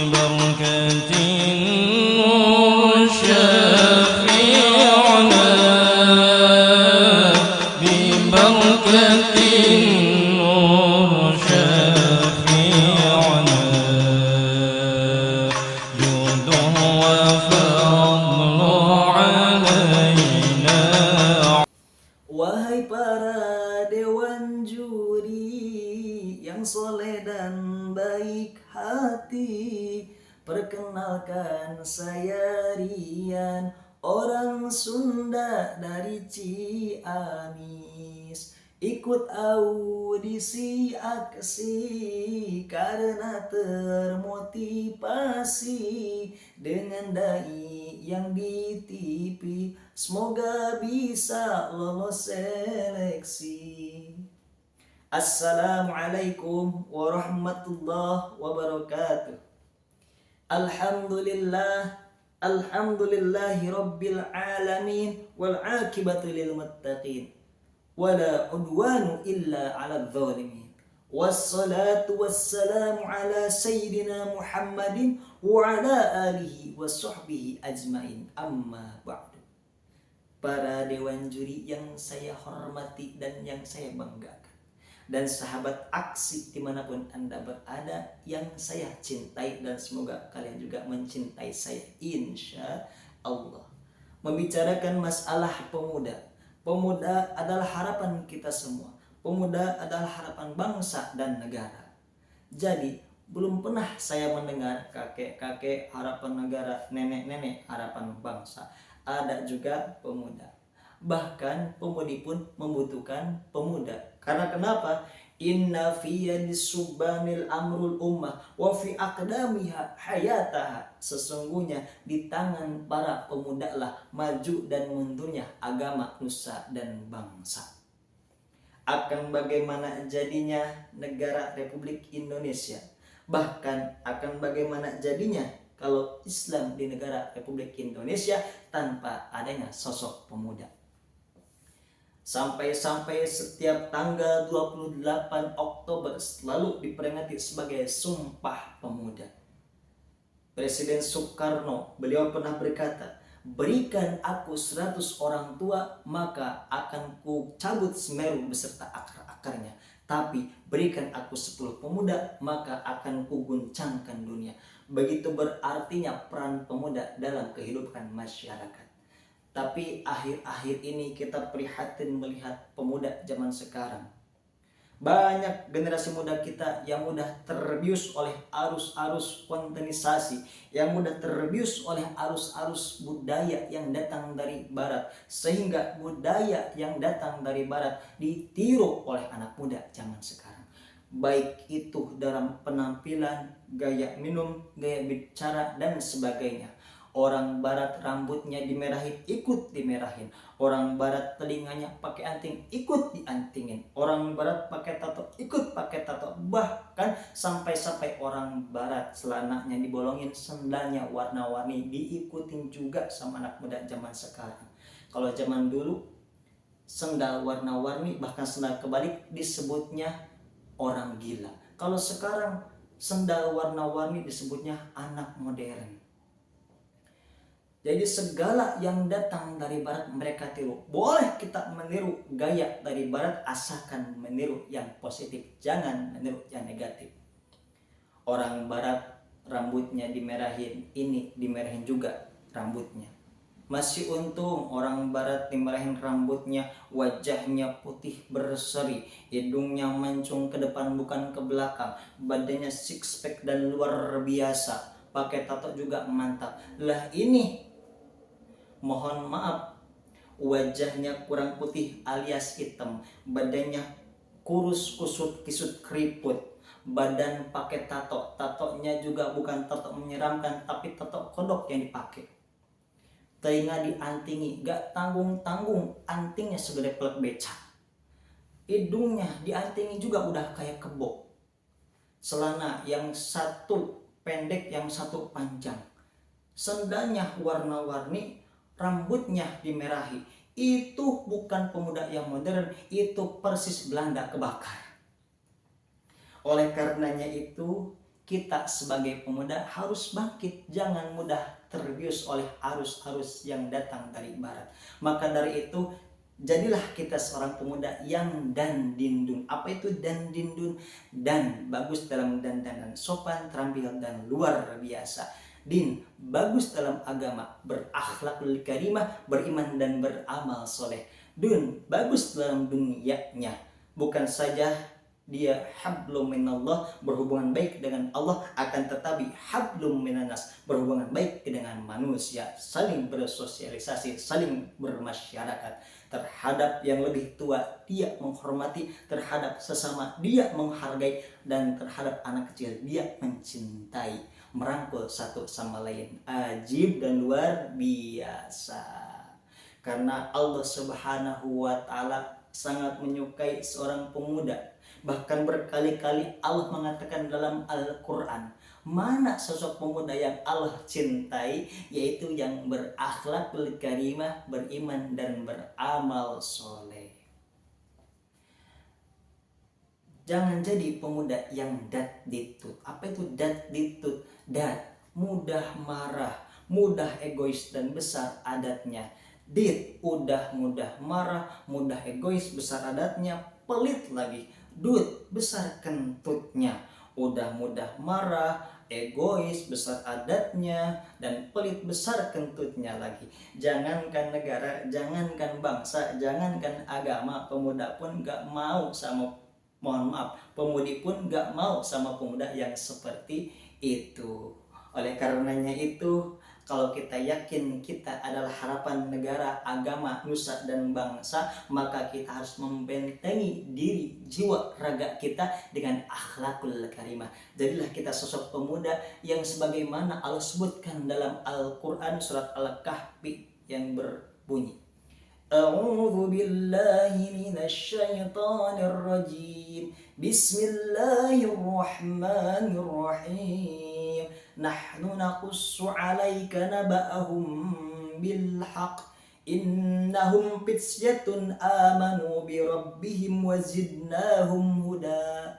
ببركة النور شفيعنا ببركة النور شفيعنا جوده وفضله علينا. Wahai para dewan juri yang soleh dan baik hati, perkenalkan saya Rian, orang Sunda dari Ciamis. Ikut audisi aksi karena termotivasi dengan dai yang di TV. Semoga bisa lolos seleksi. Assalamualaikum warahmatullahi wabarakatuh. Alhamdulillahi rabbil alamin wal aqibatu lil muttaqin wala udwanu illa 'alal zalimin. Wassalatu wassalamu ala sayyidina Muhammadin wa ala alihi wa sahbihi ajmain. Amma ba'du. Para dewan juri yang saya hormati dan yang saya banggakan, dan sahabat aksi dimanapun Anda berada yang saya cintai, dan semoga kalian juga mencintai saya insya Allah. Membicarakan masalah pemuda. Pemuda adalah harapan kita semua. Pemuda adalah harapan bangsa dan negara. Jadi belum pernah saya mendengar kakek-kakek harapan negara, nenek-nenek harapan bangsa. Ada juga pemuda. Bahkan pemudi pun membutuhkan pemuda. Karena kenapa? Inna fi yadis subbanil amrul ummah wa fi aqdamiha hayataha. Sesungguhnya di tangan para pemuda lah maju dan mundurnya agama, nusa dan bangsa. Akan bagaimana jadinya negara Republik Indonesia, bahkan akan bagaimana jadinya kalau Islam di negara Republik Indonesia tanpa adanya sosok pemuda. Sampai-sampai setiap tanggal 28 Oktober selalu diperingati sebagai Sumpah Pemuda. Presiden Soekarno, beliau pernah berkata, berikan aku 100 orang tua, maka akan ku cabut Semeru beserta akar-akarnya. Tapi berikan aku 10 pemuda, maka akan ku guncangkan dunia. Begitu berartinya peran pemuda dalam kehidupan masyarakat. Tapi akhir-akhir ini kita prihatin melihat pemuda zaman sekarang. Banyak generasi muda kita yang mudah terbius oleh arus-arus kontenisasi, yang mudah terbius oleh arus-arus budaya yang datang dari barat, sehingga budaya yang datang dari barat ditiru oleh anak muda zaman sekarang. Baik itu dalam penampilan, gaya minum, gaya bicara, dan sebagainya. Orang barat rambutnya dimerahin, ikut dimerahin. Orang barat telinganya pakai anting, ikut diantingin. Orang barat pakai tato, ikut pakai tato. Bahkan sampai-sampai orang barat celananya dibolongin, sendalnya warna-warni, diikutin juga sama anak muda zaman sekarang. Kalau zaman dulu sendal warna-warni, bahkan sendal kebalik, disebutnya orang gila. Kalau sekarang sendal warna-warni disebutnya anak modern. Jadi segala yang datang dari barat mereka tiru. Boleh kita meniru gaya dari barat asalkan meniru yang positif, jangan meniru yang negatif. Orang barat rambutnya dimerahin, ini dimerahin juga rambutnya. Masih untung orang barat dimerahin rambutnya, wajahnya putih berseri, hidungnya mancung ke depan bukan ke belakang, badannya six pack dan luar biasa, pakai tato juga mantap. Lah ini mohon maaf, wajahnya kurang putih alias hitam, badannya kurus kusut kisut keriput, badan pakai tato, tatonya juga bukan tato menyeramkan tapi tato kodok yang dipakai. Telinga diantingi, gak tanggung-tanggung, antingnya segede pelek beca. Hidungnya diantingi juga udah kayak kebo. Celana yang satu pendek, yang satu panjang. Sendalnya warna-warni, rambutnya dimerahi. Itu bukan pemuda yang modern, itu persis Belanda kebakar. Oleh karenanya itu, kita sebagai pemuda harus bangkit, jangan mudah terbius oleh arus-arus yang datang dari barat. Maka dari itu, jadilah kita seorang pemuda yang dandindun. Apa itu dandindun? Dan bagus dalam dandanan, sopan, terampil, dan luar biasa. Din, bagus dalam agama, berakhlakul karimah, beriman dan beramal soleh. Dun, bagus dalam dunianya, bukan saja dia hablum minallah, berhubungan baik dengan Allah, akan tetapi hablum minanas, berhubungan baik dengan manusia, saling bersosialisasi, saling bermasyarakat. Terhadap yang lebih tua dia menghormati, terhadap sesama dia menghargai, dan terhadap anak kecil dia mencintai, merangkul satu sama lain. Ajib dan luar biasa. Karena Allah Subhanahu wa taala sangat menyukai seorang pemuda. Bahkan berkali-kali Allah mengatakan dalam Al-Quran, mana sosok pemuda yang Allah cintai, yaitu yang berakhlakul karimah, beriman dan beramal soleh. Jangan jadi pemuda yang datditut. Apa itu datditut? Mudah marah, mudah egois dan besar adatnya. Dit, udah mudah marah, mudah egois, besar adatnya, pelit lagi. Dut, besar kentutnya, udah mudah marah, egois, besar adatnya, dan pelit, besar kentutnya lagi. Jangankan negara, jangankan bangsa, jangankan agama, pemuda pun gak mau sama, mohon maaf, pemudi pun gak mau sama pemuda yang seperti itu. Oleh karenanya itu, kalau kita yakin kita adalah harapan negara, agama, nusa, dan bangsa, maka kita harus membentengi diri, jiwa, raga kita dengan akhlakul karimah. Jadilah kita sosok pemuda yang sebagaimana Allah sebutkan dalam Al-Quran surat Al-Kahfi yang berbunyi, A'udzu billahi minasy syaithanir rajim. Bismillahirrahmanirrahim. Nahnu naqussu 'alaika naba'ahum bil haqq. Innahum fityatun amanu bi rabbihim wa zidnahum huda.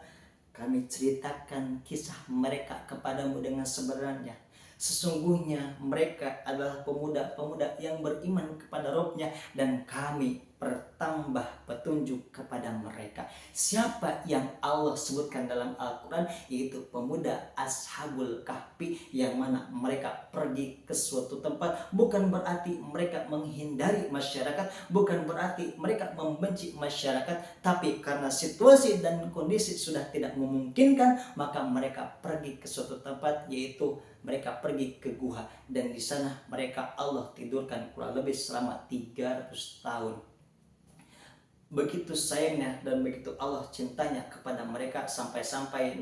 Kami ceritakan kisah mereka kepadamu dengan sebenarnya. Sesungguhnya mereka adalah pemuda-pemuda yang beriman kepada Rabb-nya, dan kami bertambah petunjuk kepada mereka. Siapa yang Allah sebutkan dalam Al-Quran? Yaitu pemuda Ashabul Kahfi, yang mana mereka pergi ke suatu tempat. Bukan berarti mereka menghindari masyarakat, bukan berarti mereka membenci masyarakat, tapi karena situasi dan kondisi sudah tidak memungkinkan, maka mereka pergi ke suatu tempat, yaitu mereka pergi ke gua, dan di sana mereka Allah tidurkan kurang lebih selama 300 tahun. Begitu sayangnya dan begitu Allah cintanya kepada mereka, sampai-sampai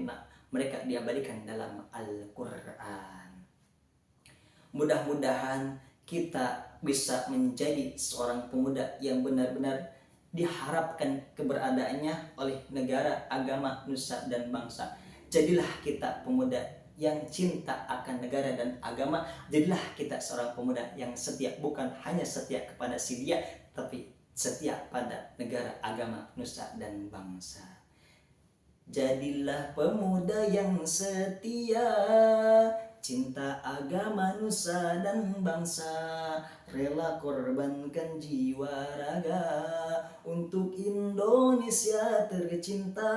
mereka diabadikan dalam Al-Quran. Mudah-mudahan kita bisa menjadi seorang pemuda yang benar-benar diharapkan keberadaannya oleh negara, agama, nusa, dan bangsa. Jadilah kita pemuda yang cinta akan negara dan agama. Jadilah kita seorang pemuda yang setia, bukan hanya setia kepada si dia, tapi setia pada negara, agama, nusa, dan bangsa. Jadilah pemuda yang setia, cinta agama, nusa, dan bangsa, rela korbankan jiwa raga untuk Indonesia tercinta.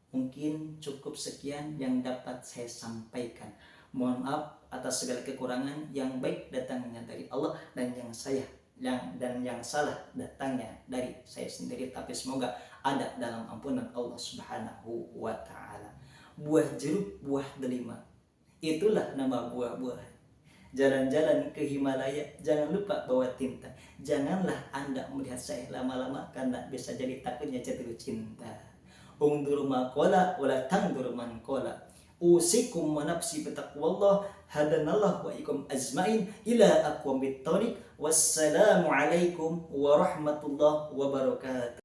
Mungkin cukup sekian yang dapat saya sampaikan. Mohon maaf atas segala kekurangan. Yang baik datangnya dari Allah, dan yang salah datangnya dari saya sendiri. Tapi semoga ada dalam ampunan Allah Subhanahu wa taala. Buah jeruk, buah delima, itulah nama buah-buah. Jalan-jalan ke Himalaya, jangan lupa bawa tinta. Janganlah Anda melihat saya lama-lama, karena bisa jadi takutnya jatuh cinta. Ungdur ma qala wala tangdur man qala. Usikum wa nafsi bitaqwallah. Hadanallah wa ikum ajmain ila aqwamit thoriq. Wassalamu alaikum warahmatullahi wabarakatuh.